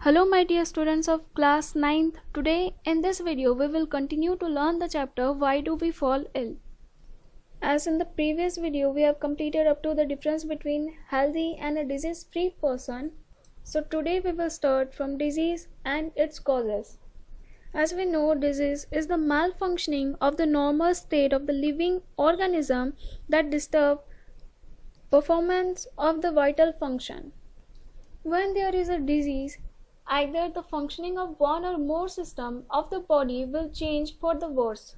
Hello my dear students of class 9th. Today in this video we will continue to learn the chapter Why Do We Fall Ill? As in the previous video we have completed up to the difference between healthy and a disease-free person. So today we will start from disease and its causes. As we know, disease is the malfunctioning of the normal state of the living organism that disturb performance of the vital function. When there is a disease, either the functioning of one or more systems of the body will change for the worse.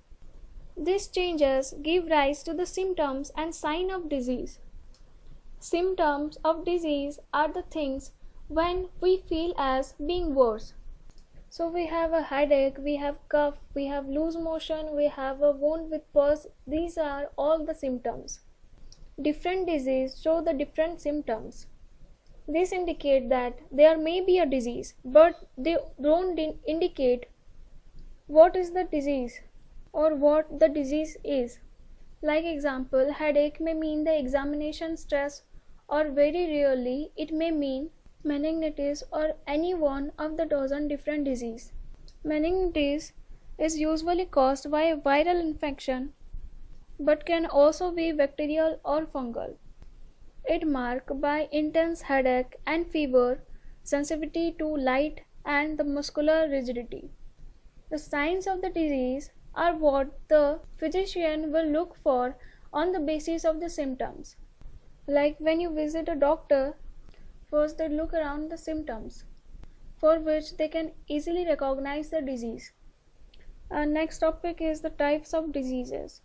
These changes give rise to the symptoms and signs of disease. Symptoms of disease are the things when we feel as being worse. So we have a headache, we have cough, we have loose motion, we have a wound with pus. These are all the symptoms. Different diseases show the different symptoms. This indicates that there may be a disease, but they don't indicate what is the disease or what the disease is. Like example, headache may mean the examination stress, or very rarely it may mean meningitis or any one of the dozen different diseases. Meningitis is usually caused by a viral infection, but can also be bacterial or fungal. It marked by intense headache and fever, sensitivity to light, and the muscular rigidity. The signs of the disease are what the physician will look for on the basis of the symptoms. Like when you visit a doctor, first they look around the symptoms, for which they can easily recognize the disease. Our next topic is the types of diseases.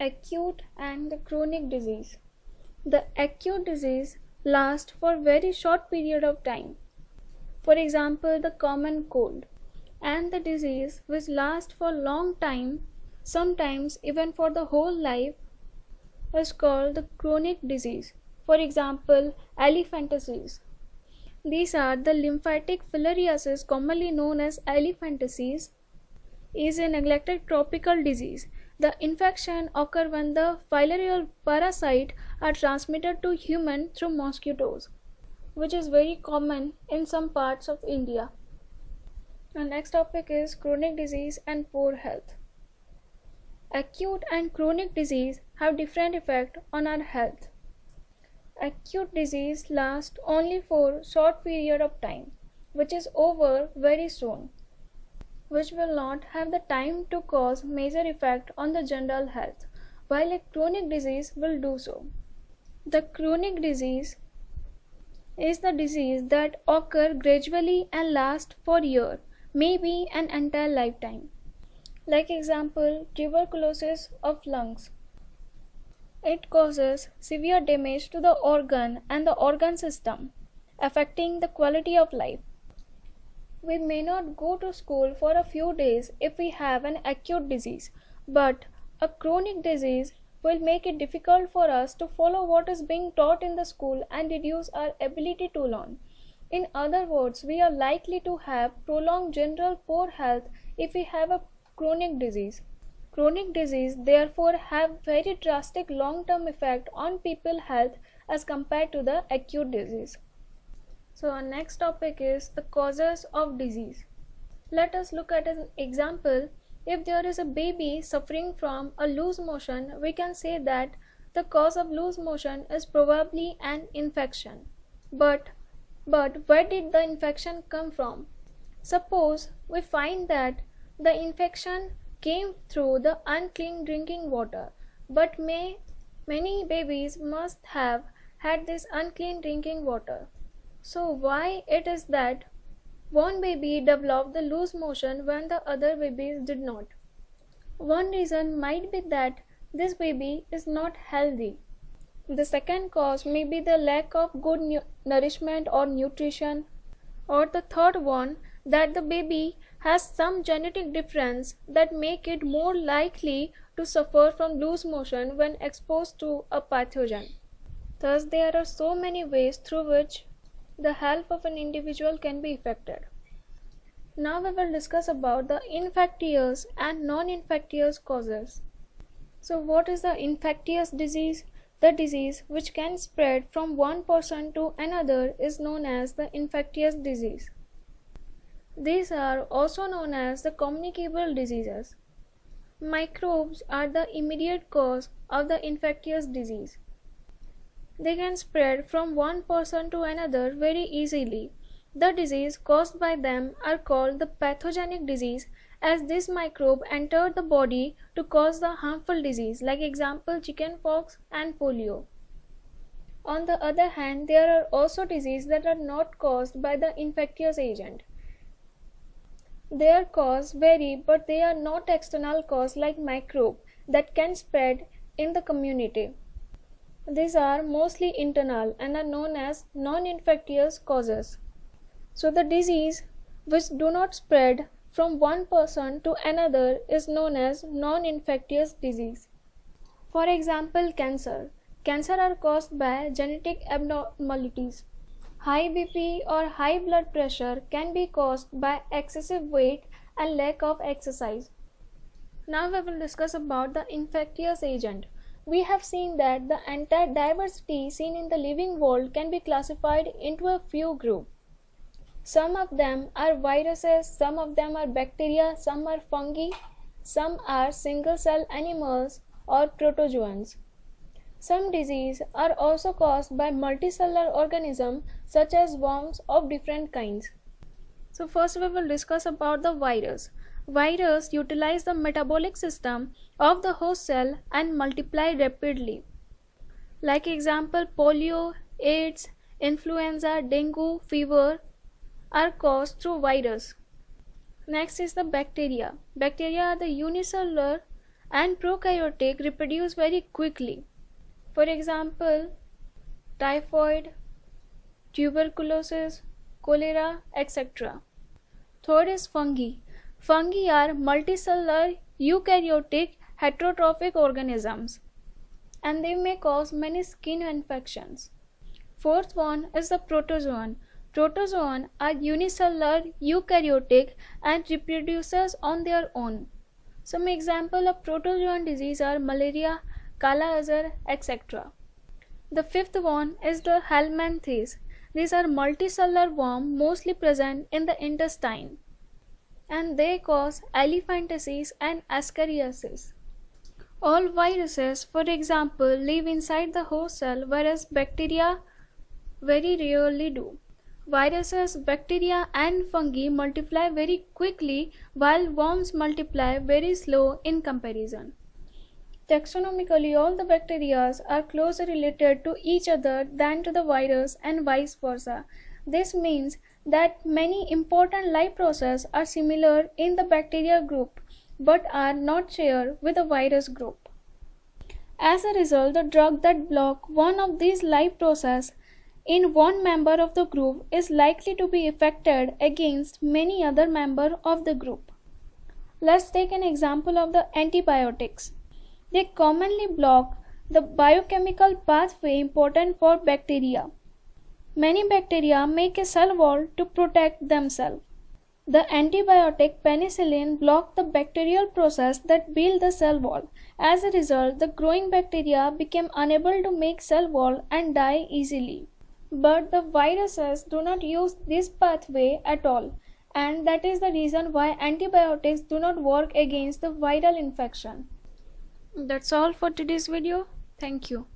Acute and the chronic disease. The acute disease lasts for a very short period of time. For example, the common cold. And the disease which lasts for a long time, sometimes even for the whole life, is called the chronic disease. For example, elephantiasis. These are the lymphatic filariasis, commonly known as elephantiasis, is a neglected tropical disease. The infection occurs when the filarial parasite are transmitted to human through mosquitoes, which is very common in some parts of India. The next topic is chronic disease and poor health. Acute and chronic disease have different effects on our health. Acute disease lasts only for a short period of time, which is over very soon, which will not have the time to cause major effect on the general health, while a chronic disease will do so. The chronic disease is the disease that occurs gradually and lasts for years, maybe an entire lifetime. Like example, tuberculosis of lungs. It causes severe damage to the organ and the organ system, affecting the quality of life. We may not go to school for a few days if we have an acute disease, but a chronic disease will make it difficult for us to follow what is being taught in the school and reduce our ability to learn. In other words, we are likely to have prolonged general poor health if we have a chronic disease. Chronic disease therefore have very drastic long-term effect on people's health as compared to the acute disease. So our next topic is the causes of disease. Let us look at an example. If there is a baby suffering from a loose motion, we can say that the cause of loose motion is probably an infection. But where did the infection come from? Suppose we find that the infection came through the unclean drinking water, but many babies must have had this unclean drinking water. So why it is that one baby developed the loose motion when the other babies did not? One reason might be that this baby is not healthy. The second cause may be the lack of good nourishment or nutrition. Or the third one, that the baby has some genetic difference that make it more likely to suffer from loose motion when exposed to a pathogen. Thus there are so many ways through which the health of an individual can be affected. Now we will discuss about the infectious and non-infectious causes. So what is the infectious disease? The disease which can spread from one person to another is known as the infectious disease. These are also known as the communicable diseases. Microbes are the immediate cause of the infectious disease. They can spread from one person to another very easily. The disease caused by them are called the pathogenic disease, as this microbe entered the body to cause the harmful disease, like example chickenpox and polio. On the other hand, there are also diseases that are not caused by the infectious agent. Their cause vary, but they are not external cause like microbe that can spread in the community. These are mostly internal and are known as non-infectious causes. So the disease which do not spread from one person to another is known as non-infectious disease. For example, cancer. Cancer are caused by genetic abnormalities. High BP or high blood pressure can be caused by excessive weight and lack of exercise. Now we will discuss about the infectious agent. We have seen that the entire diversity seen in the living world can be classified into a few groups. Some of them are viruses, some of them are bacteria, some are fungi, some are single-cell animals or protozoans. Some diseases are also caused by multicellular organisms such as worms of different kinds. So first we will discuss about the virus. Virus utilize the metabolic system of the host cell and multiply rapidly. Like example, polio, AIDS, influenza, dengue, fever are caused through virus. Next is the bacteria. Bacteria are the unicellular and prokaryotic, reproduce very quickly. For example, typhoid, tuberculosis, cholera, etc. Third is fungi. Fungi are multicellular eukaryotic heterotrophic organisms and they may cause many skin infections. Fourth one is the protozoan. Protozoan are unicellular eukaryotic and reproduces on their own. Some example of protozoan disease are malaria, Kala Azar, etc. The fifth one is the helminthes. These are multicellular worms mostly present in the intestine and they cause elephantiasis and ascariasis. All viruses, for example, live inside the host cell whereas bacteria very rarely do. Viruses, bacteria and fungi multiply very quickly while worms multiply very slow in comparison. Taxonomically, all the bacteria are closer related to each other than to the virus and vice versa. This means that many important life processes are similar in the bacteria group but are not shared with the virus group. As a result, the drug that block one of these life processes in one member of the group is likely to be effective against many other members of the group. Let's take an example of the antibiotics. They commonly block the biochemical pathway important for bacteria. Many bacteria make a cell wall to protect themselves. The antibiotic penicillin blocked the bacterial process that built the cell wall. As a result, the growing bacteria became unable to make cell wall and die easily. But the viruses do not use this pathway at all, and that is the reason why antibiotics do not work against the viral infection. That's all for today's video. Thank you.